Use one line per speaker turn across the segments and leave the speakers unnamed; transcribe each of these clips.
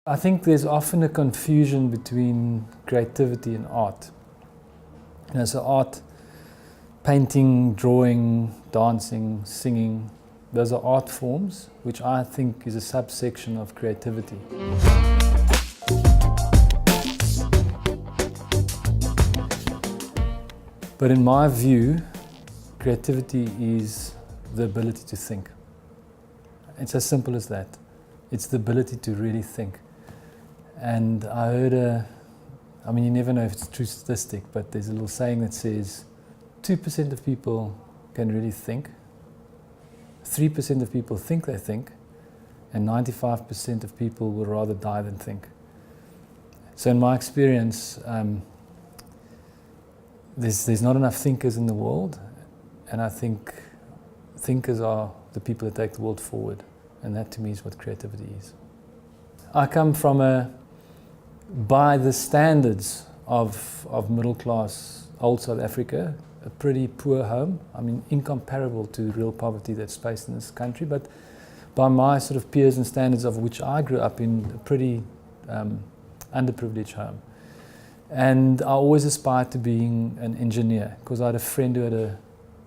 I think there's often a confusion between creativity and art. So art, painting, drawing, dancing, singing, those are art forms, which I think is a subsection of creativity. But in my view, creativity is the ability to think. It's as simple as that. It's the ability to really think. And I heard you never know if it's a true statistic, but there's a little saying that says 2% of people can really think, 3% of people think they think, and 95% of people will rather die than think. So in my experience, there's not enough thinkers in the world, and I think thinkers are the people that take the world forward, and that to me is what creativity is. I come from by the standards of middle class old South Africa, a pretty poor home. I mean, incomparable to real poverty that's faced in this country, but by my sort of peers and standards of which I grew up in, a pretty underprivileged home. And I always aspired to being an engineer, because I had a friend who had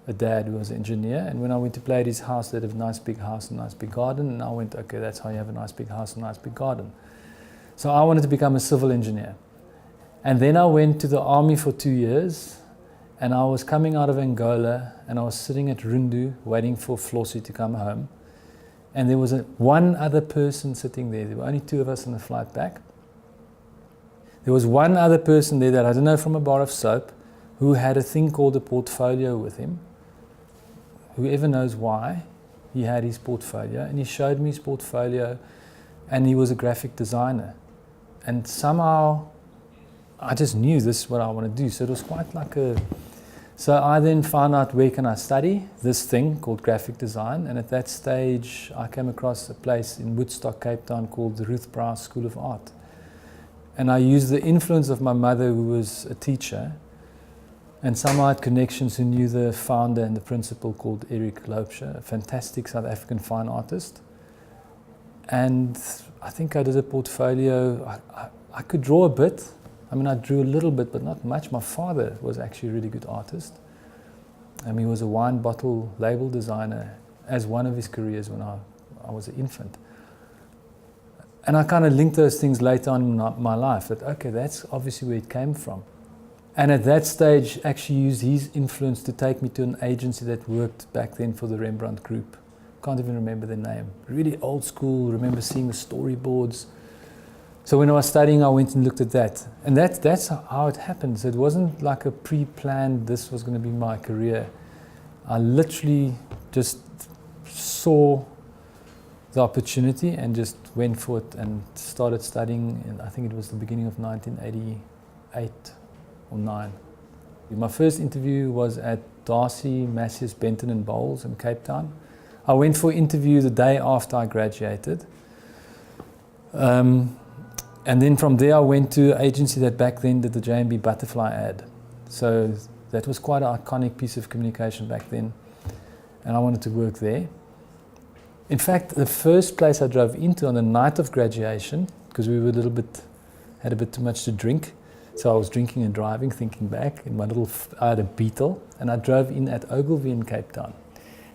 a dad who was an engineer, and when I went to play at his house, they had a nice big house and a nice big garden, and I went, okay, that's how you have a nice big house and a nice big garden. So I wanted to become a civil engineer. And then I went to the army for 2 years, and I was coming out of Angola, and I was sitting at Rundu waiting for Flossie to come home. And there was one other person sitting there. There were only 2 of us on the flight back. There was one other person there that I don't know, from a bar of soap, who had a thing called a portfolio with him. Whoever knows why he had his portfolio, and he showed me his portfolio, and he was a graphic designer. And somehow I just knew this is what I want to do. So it was quite like so I then found out, where can I study this thing called graphic design, and at that stage I came across a place in Woodstock, Cape Town, called the Ruth Browse School of Art. And I used the influence of my mother, who was a teacher, and somehow I had connections who knew the founder and the principal, called Eric Loubser, a fantastic South African fine artist. And I think I did a portfolio. I could draw a bit. I mean, I drew a little bit, but not much. My father was actually a really good artist. He was a wine bottle label designer as one of his careers when I was an infant. And I kind of linked those things later on in my life, that, okay, that's obviously where it came from. And at that stage, actually used his influence to take me to an agency that worked back then for the Rembrandt Group. Can't even remember the name. Really old school, remember seeing the storyboards. So when I was studying, I went and looked at that. And that's how it happened. So it wasn't like a pre-planned, this was going to be my career. I literally just saw the opportunity and just went for it and started studying, and I think it was the beginning of 1988 or 9. My first interview was at Darcy, Massius, Benton and Bowles in Cape Town. I went for an interview the day after I graduated. And then from there I went to an agency that back then did the J&B Butterfly ad. So that was quite an iconic piece of communication back then. And I wanted to work there. In fact, the first place I drove into on the night of graduation, because we were had a bit too much to drink, so I was drinking and driving, thinking back, in I had a Beetle, and I drove in at Ogilvy in Cape Town.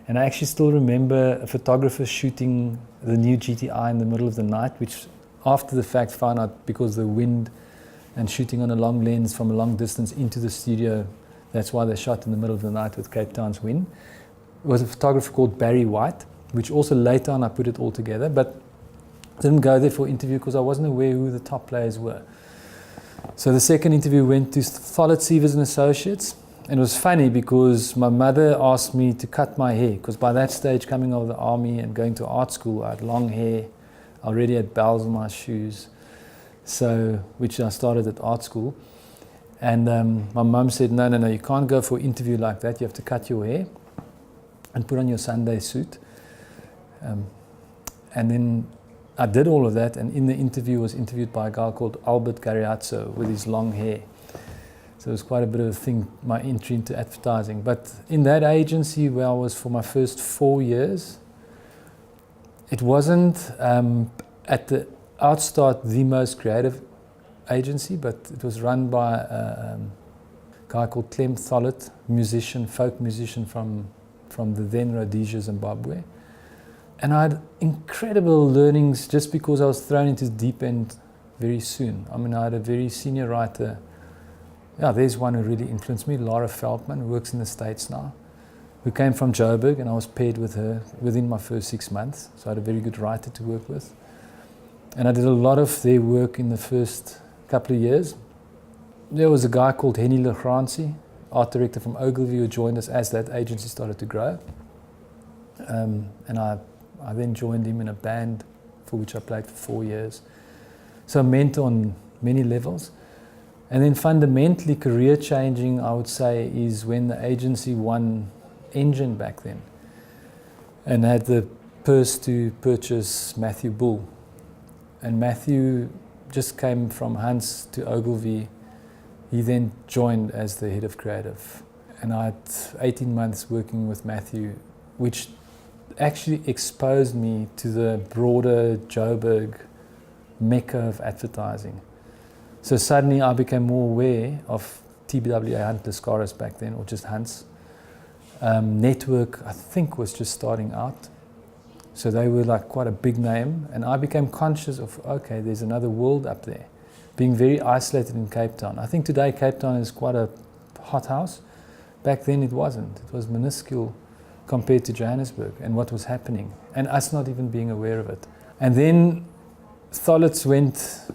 And I actually still remember a photographer shooting the new GTI in the middle of the night, which after the fact found out, because the wind and shooting on a long lens from a long distance into the studio, that's why they shot in the middle of the night with Cape Town's wind. It was a photographer called Barry White, which also later on I put it all together, but didn't go there for interview because I wasn't aware who the top players were. So the second interview went to Follett, Sievers and Associates. And it was funny because my mother asked me to cut my hair, because by that stage, coming out of the army and going to art school, I had long hair. I already had bells on my shoes, which I started at art school. And my mum said, no, you can't go for an interview like that. You have to cut your hair and put on your Sunday suit. And then I did all of that, and in the interview was interviewed by a guy called Albert Gariazzo with his long hair. So it was quite a bit of a thing, my entry into advertising. But in that agency where I was for my first 4 years, it wasn't at the outstart the most creative agency, but it was run by a guy called Clem Thollet, musician, folk musician from the then Rhodesia, Zimbabwe. And I had incredible learnings just because I was thrown into the deep end very soon. I mean, I had a very senior writer. Yeah, there's one who really influenced me, Laura Feldman, who works in the States now, who came from Joburg, and I was paired with her within my first 6 months. So I had a very good writer to work with. And I did a lot of their work in the first couple of years. There was a guy called Henny Legrandsie, art director from Ogilvy, who joined us as that agency started to grow. And I then joined him in a band for which I played for 4 years. So I mentored on many levels. And then fundamentally career changing, I would say, is when the agency won Engine back then and had the purse to purchase Matthew Bull. And Matthew just came from Hans to Ogilvy. He then joined as the head of creative. And I had 18 months working with Matthew, which actually exposed me to the broader Joburg mecca of advertising. So suddenly I became more aware of TBWA Hunt Lascaris back then, or just Hunts. Network, I think, was just starting out. So they were like quite a big name. And I became conscious of, okay, there's another world up there. Being very isolated in Cape Town. I think today Cape Town is quite a hothouse. Back then it wasn't. It was minuscule compared to Johannesburg and what was happening. And us not even being aware of it. And then Thollet's went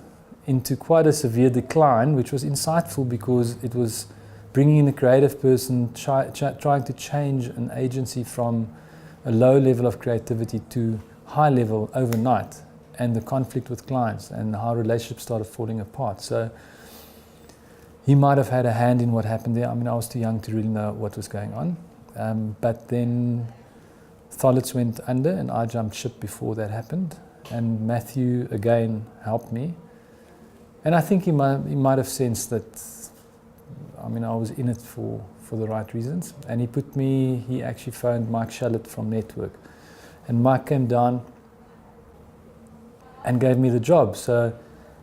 into quite a severe decline, which was insightful because it was bringing in a creative person, trying to change an agency from a low level of creativity to high level overnight, and the conflict with clients and how relationships started falling apart. So he might have had a hand in what happened there. I mean, I was too young to really know what was going on. But then Thollet's went under and I jumped ship before that happened. And Matthew again helped me. And I think he might have sensed that, I mean, I was in it for the right reasons. And he actually phoned Mike Shallett from Network. And Mike came down and gave me the job. So,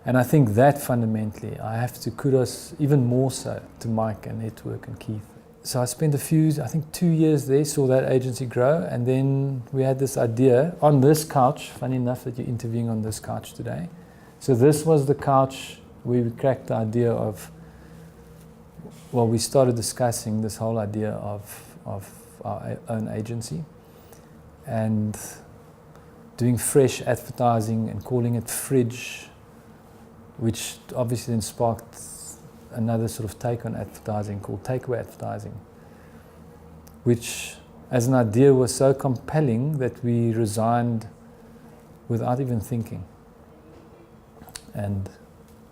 and I think that fundamentally, I have to kudos even more so to Mike and Network and Keith. So I spent 2 years there, saw that agency grow, and then we had this idea on this couch, funny enough that you're interviewing on this couch today. So this was the couch where we cracked the idea of, well, we started discussing this whole idea of our own agency and doing fresh advertising and calling it Fridge, which obviously then sparked another sort of take on advertising called takeaway advertising, which as an idea was so compelling that we resigned without even thinking and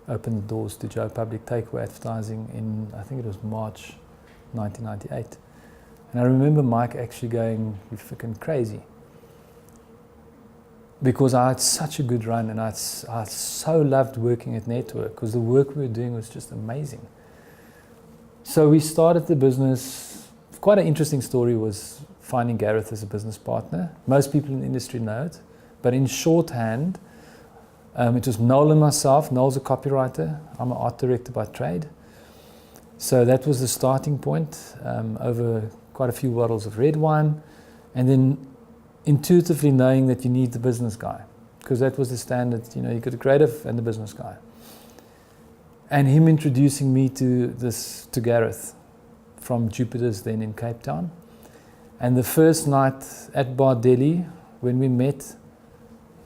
opened the doors to Joe Public takeaway advertising in, I think it was March 1998. And I remember Mike actually going, "You're freaking crazy." Because I had such a good run and I so loved working at Network because the work we were doing was just amazing. So we started the business. Quite an interesting story was finding Gareth as a business partner. Most people in the industry know it, but in shorthand, it was Noel and myself. Noel's a copywriter. I'm an art director by trade. So that was the starting point, over quite a few bottles of red wine. And then intuitively knowing that you need the business guy, because that was the standard. You know, you got a creative and the business guy. And him introducing me to Gareth from Jupiter's then in Cape Town. And the first night at Bar Delhi, when we met,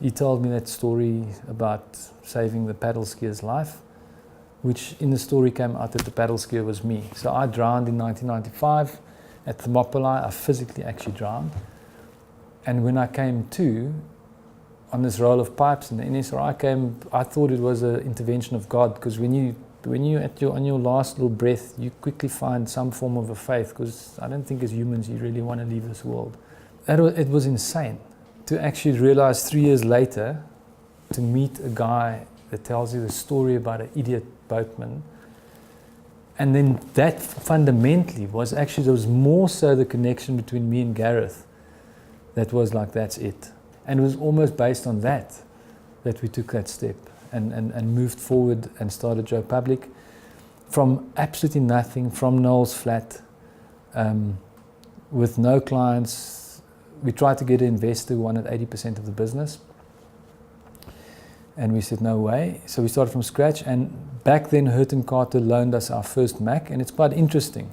he told me that story about saving the paddle skier's life, which in the story came out that the paddle skier was me. So I drowned in 1995 at Thermopylae. I physically actually drowned. And when I came to, on this roll of pipes in the NSRI I thought it was an intervention of God, because when you on your last little breath, you quickly find some form of a faith, because I don't think as humans you really want to leave this world. It was insane to actually realize 3 years later, to meet a guy that tells you the story about an idiot boatman. And then that fundamentally was actually, there was more so the connection between me and Gareth. That was like, that's it. And it was almost based on that that we took that step and moved forward and started Joe Public from absolutely nothing, from Noel's flat, with no clients. We tried to get an investor who wanted 80% of the business, and we said no way. So we started from scratch, and back then Hurt & Carter loaned us our first Mac, and it's quite interesting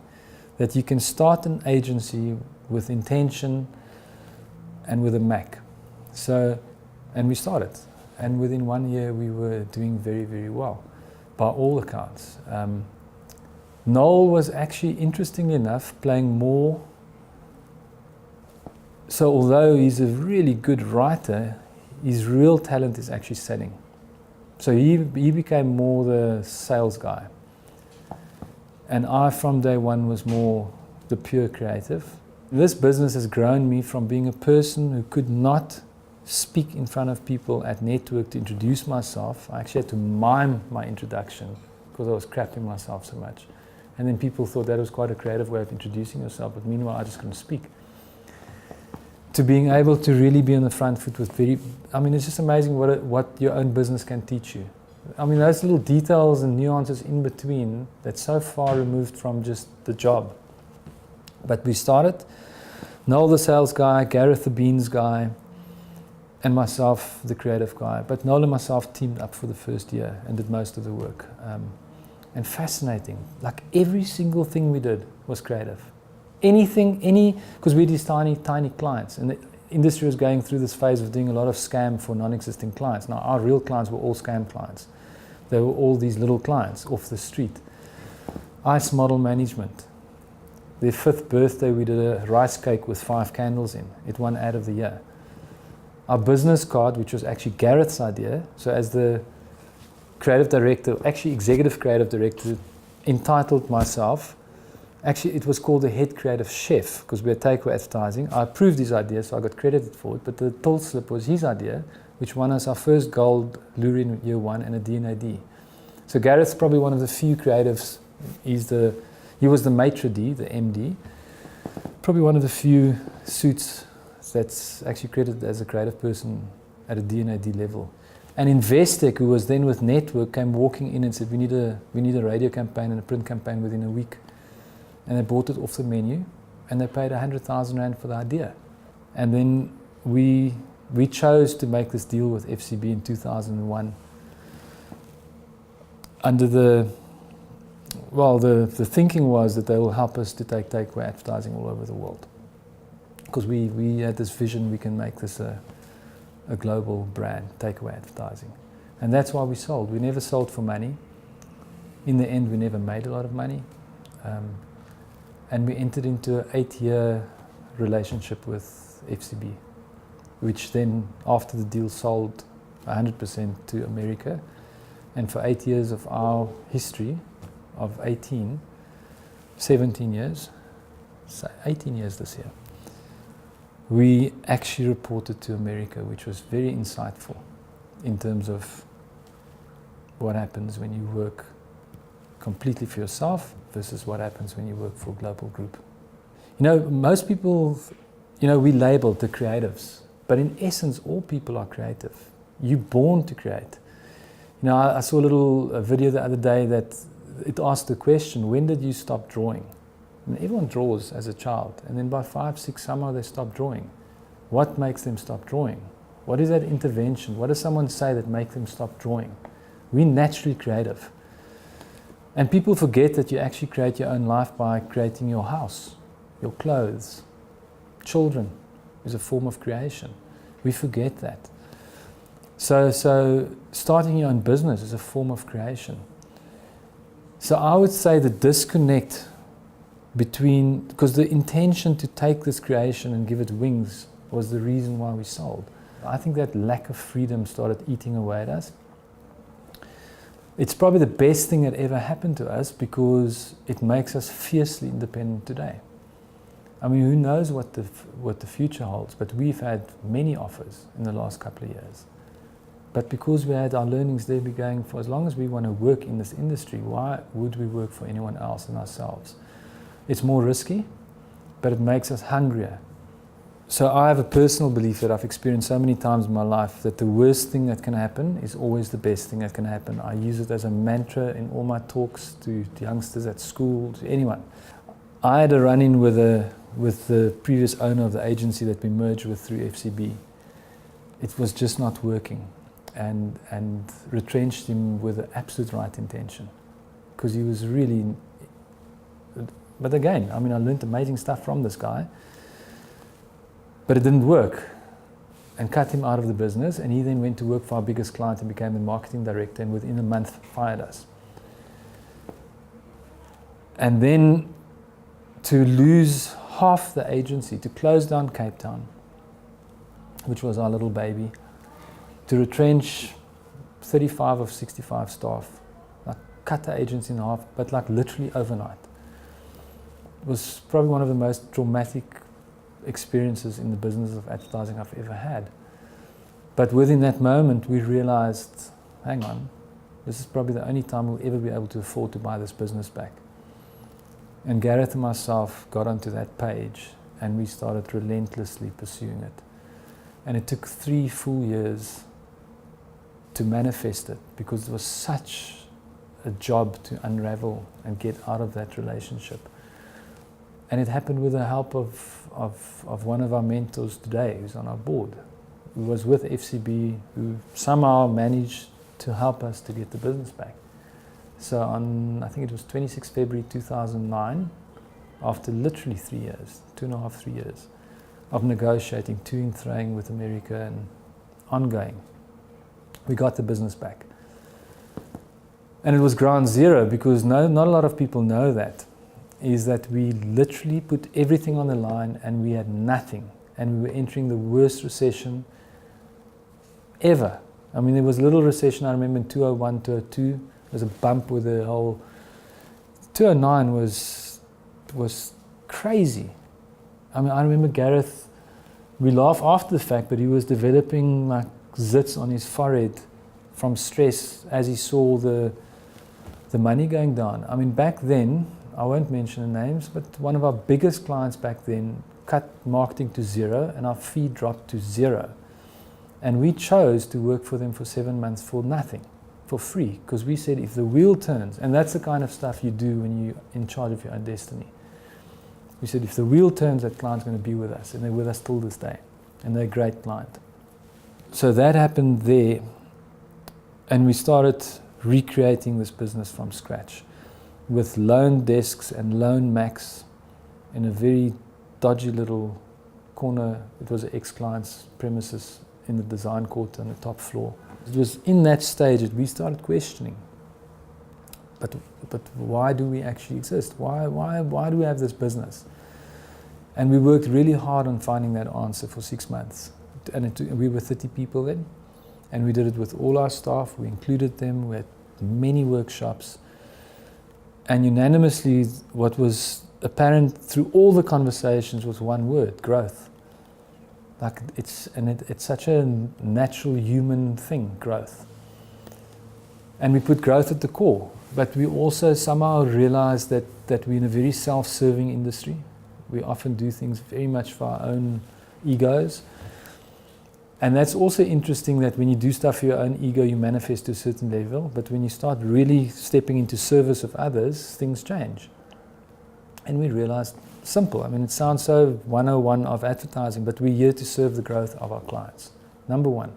that you can start an agency with intention and with a Mac. So, and we started, and within 1 year we were doing very, very well, by all accounts. Noel was actually, interestingly enough, playing more. So although he's a really good writer, his real talent is actually selling. So he became more the sales guy. And I, from day one, was more the pure creative. This business has grown me from being a person who could not speak in front of people at Network to introduce myself. I actually had to mime my introduction because I was crapping myself so much. And then people thought that was quite a creative way of introducing yourself, but meanwhile I just couldn't speak. To being able to really be on the front foot with it's just amazing what your own business can teach you. I mean, those little details and nuances in between that's so far removed from just the job. But we started, Noel the sales guy, Gareth the beans guy, and myself the creative guy. But Noel and myself teamed up for the first year and did most of the work. And fascinating, like every single thing we did was creative. Because we had these tiny clients, and the industry was going through this phase of doing a lot of scam for non-existing clients. Now, our real clients were all scam clients. They were all these little clients off the street. Ice Model Management. Their 5th birthday, we did a rice cake with 5 candles in. It won Ad of the Year. Our business card, which was actually Gareth's idea, so as the creative director, actually executive creative director, entitled myself. Actually, it was called the head creative chef because we had takeaway advertising. I approved his idea, so I got credited for it. But the till slip was his idea, which won us our first gold Lurie in year 1 and a D&AD. So Gareth's probably one of the few creatives. He was the maitre d', the MD. Probably one of the few suits that's actually credited as a creative person at a D&AD level. And Investec, who was then with Network, came walking in and said, we need a radio campaign and a print campaign within a week. And they bought it off the menu, and they paid 100,000 Rand for the idea. And then we chose to make this deal with FCB in 2001 under the thinking was that they will help us to take takeaway advertising all over the world. Because we had this vision, we can make this a global brand, takeaway advertising. And that's why we sold. We never sold for money. In the end, we never made a lot of money. And we entered into an 8-year relationship with FCB, which then, after the deal, sold 100% to America. And for 8 years of our history, of 17 years, so 18 years this year, we actually reported to America, which was very insightful in terms of what happens when you work completely for yourself versus what happens when you work for a global group. You know, most people, we labeled the creatives, but in essence, all people are creative. You're born to create. I saw a little video the other day that it asked the question, when did you stop drawing? And everyone draws as a child, and then by 5, 6, somehow they stop drawing. What makes them stop drawing? What is that intervention? What does someone say that makes them stop drawing? We're naturally creative. And people forget that you actually create your own life by creating your house, your clothes. Children is a form of creation. We forget that. So starting your own business is a form of creation. So I would say the disconnect because the intention to take this creation and give it wings was the reason why we sold. I think that lack of freedom started eating away at us. It's probably the best thing that ever happened to us because it makes us fiercely independent today. I mean, who knows what the future holds, but we've had many offers in the last couple of years. But because we had our learnings there, we're going for as long as we want to work in this industry, why would we work for anyone else than ourselves? It's more risky, but it makes us hungrier. So I have a personal belief that I've experienced so many times in my life that the worst thing that can happen is always the best thing that can happen. I use it as a mantra in all my talks to youngsters at school, to anyone. I had a run-in with the previous owner of the agency that we merged with through FCB. It was just not working, and retrenched him with the absolute right intention, because he was really. But again, I mean, I learned amazing stuff from this guy. But it didn't work, and cut him out of the business, and he then went to work for our biggest client and became the marketing director, and within a month fired us. And then to lose half the agency, to close down Cape Town, which was our little baby, to retrench 35 of 65 staff, like cut the agency in half, but like literally overnight. It was probably one of the most traumatic experiences in the business of advertising I've ever had. But within that moment we realized, hang on, this is probably the only time we'll ever be able to afford to buy this business back. And Gareth and myself got onto that page and we started relentlessly pursuing it. And it took 3 full years to manifest it, because it was such a job to unravel and get out of that relationship. And it happened with the help of one of our mentors today, who's on our board, who was with FCB, who somehow managed to help us to get the business back. So on, I think it was 26 February 2009, after literally 3 years, 2.5, 3 years, of negotiating, to and throwing with America and ongoing, we got the business back. And it was ground zero, because not a lot of people know that, is that we literally put everything on the line and we had nothing, and we were entering the worst recession ever. I mean, there was a little recession, I remember, in 2001, 2002. There was a bump with the whole. 2009 was crazy. I mean, I remember Gareth, we laugh after the fact, but he was developing like zits on his forehead from stress as he saw the money going down. I mean, back then, I won't mention the names, but one of our biggest clients back then cut marketing to zero and our fee dropped to zero. And we chose to work for them for 7 months for nothing, for free, because we said if the wheel turns, and that's the kind of stuff you do when you're in charge of your own destiny. We said if the wheel turns, that client's going to be with us, and they're with us till this day, and they're a great client. So that happened there, and we started recreating this business from scratch, with loan desks and loan Macs in a very dodgy little corner. It was an ex-client's premises in the design quarter on the top floor. It was in that stage that we started questioning, but why do we actually exist? Why do we have this business? And we worked really hard on finding that answer for 6 months. And we were 30 people then, and we did it with all our staff. We included them. We had many workshops. And unanimously, what was apparent through all the conversations was one word: growth. Like it's such a natural human thing, growth. And we put growth at the core. But we also somehow realized that we're in a very self-serving industry. We often do things very much for our own egos. And that's also interesting, that when you do stuff for your own ego, you manifest to a certain level. But when you start really stepping into service of others, things change. And we realized, simple, I mean, it sounds so 101 of advertising, but we're here to serve the growth of our clients. Number one,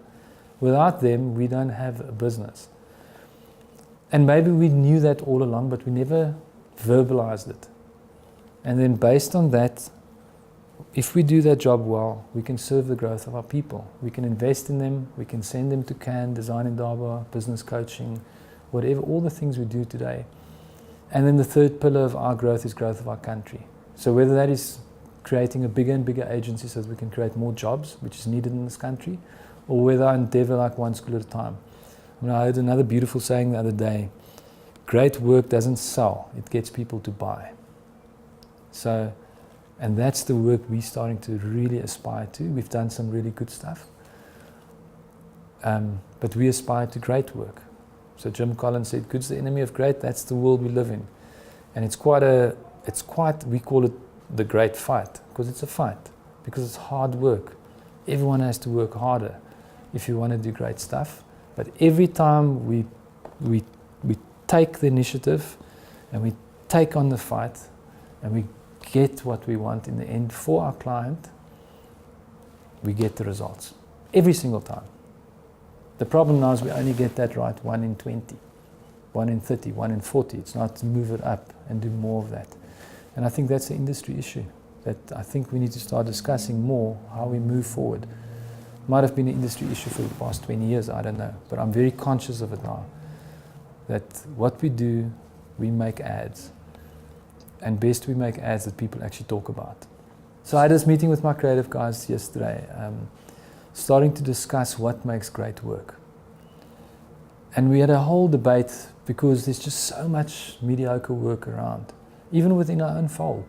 without them, we don't have a business. And maybe we knew that all along, but we never verbalized it. And then based on that, if we do that job well, we can serve the growth of our people. We can invest in them, we can send them to Cannes, Design in Durban, business coaching, whatever, all the things we do today. And then the third pillar of our growth is growth of our country. So whether that is creating a bigger and bigger agency so that we can create more jobs, which is needed in this country, or whether I endeavor like one school at a time. I mean, I heard another beautiful saying the other day: great work doesn't sell, it gets people to buy. So, and that's the work we're starting to really aspire to. We've done some really good stuff, but we aspire to great work. So Jim Collins said, good's the enemy of great. That's the world we live in. And we call it the great fight, because it's a fight because it's hard work. Everyone has to work harder if you want to do great stuff. But every time we take the initiative and we take on the fight and we get what we want in the end for our client, we get the results. Every single time. The problem now is we only get that right 1 in 20, 1 in 30, 1 in 40. It's not to move it up and do more of that. And I think that's the industry issue, that I think we need to start discussing more how we move forward. Might have been an industry issue for the past 20 years, I don't know. But I'm very conscious of it now. That what we do, we make ads. And best we make ads that people actually talk about. So I had this meeting with my creative guys yesterday, starting to discuss what makes great work. And we had a whole debate because there's just so much mediocre work around, even within our own fold.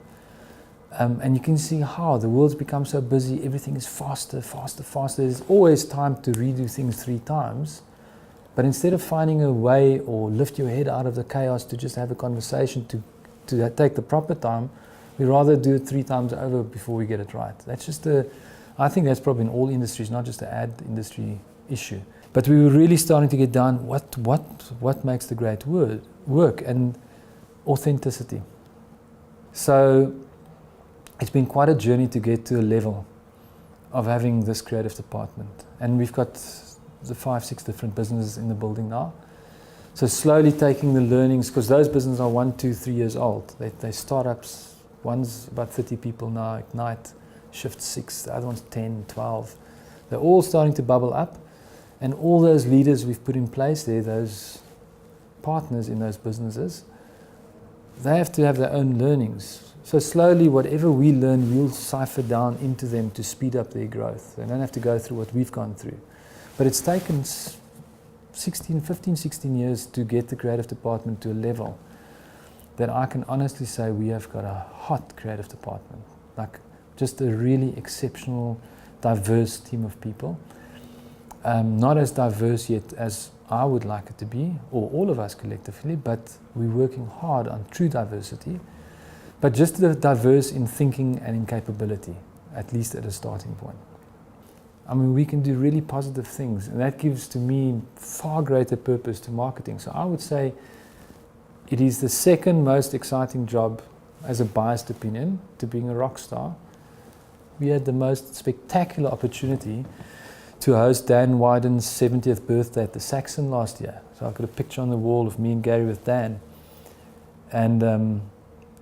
And you can see how the world's become so busy, everything is faster, faster, faster. There's always time to redo things 3 times. But instead of finding a way or lift your head out of the chaos to just have a conversation to take the proper time, we rather do it 3 times over before we get it right. That's just I think that's probably in all industries, not just the ad industry issue. But we were really starting to get down what makes the great work and authenticity. So it's been quite a journey to get to a level of having this creative department. And we've got the 5, 6 different businesses in the building now. So slowly taking the learnings, because those businesses are 1, 2, 3 years old. They're startups. One's about 30 people now, Ignite, Shift 6, the other one's 10, 12. They're all starting to bubble up. And all those leaders we've put in place there, those partners in those businesses, they have to have their own learnings. So slowly, whatever we learn, we'll cipher down into them to speed up their growth. They don't have to go through what we've gone through. But it's taken 15, 16 years to get the creative department to a level that I can honestly say we have got a hot creative department. Like just a really exceptional, diverse team of people. Not as diverse yet as I would like it to be, or all of us collectively, but we're working hard on true diversity. But just diverse in thinking and in capability, at least at a starting point. I mean, we can do really positive things, and that gives to me far greater purpose to marketing. So I would say it is the second most exciting job, as a biased opinion, to being a rock star. We had the most spectacular opportunity to host Dan Wyden's 70th birthday at the Saxon last year. So I've got a picture on the wall of me and Gary with Dan.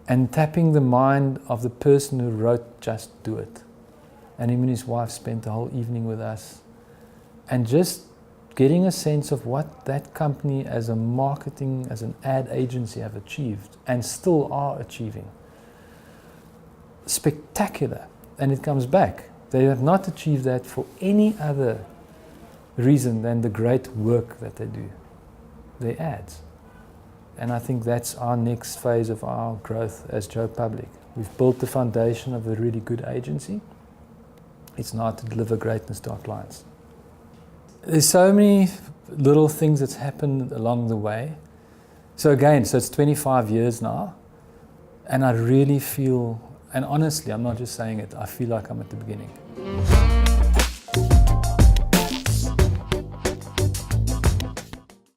And tapping the mind of the person who wrote Just Do It. And him and his wife spent the whole evening with us. And just getting a sense of what that company as a marketing, as an ad agency have achieved and still are achieving. Spectacular. And it comes back. They have not achieved that for any other reason than the great work that they do. Their ads. And I think that's our next phase of our growth as Joe Public. We've built the foundation of a really good agency. It's now to deliver greatness to our clients. There's so many little things that's happened along the way. So again, it's 25 years now. And I really feel, and honestly, I'm not just saying it, I feel like I'm at the beginning.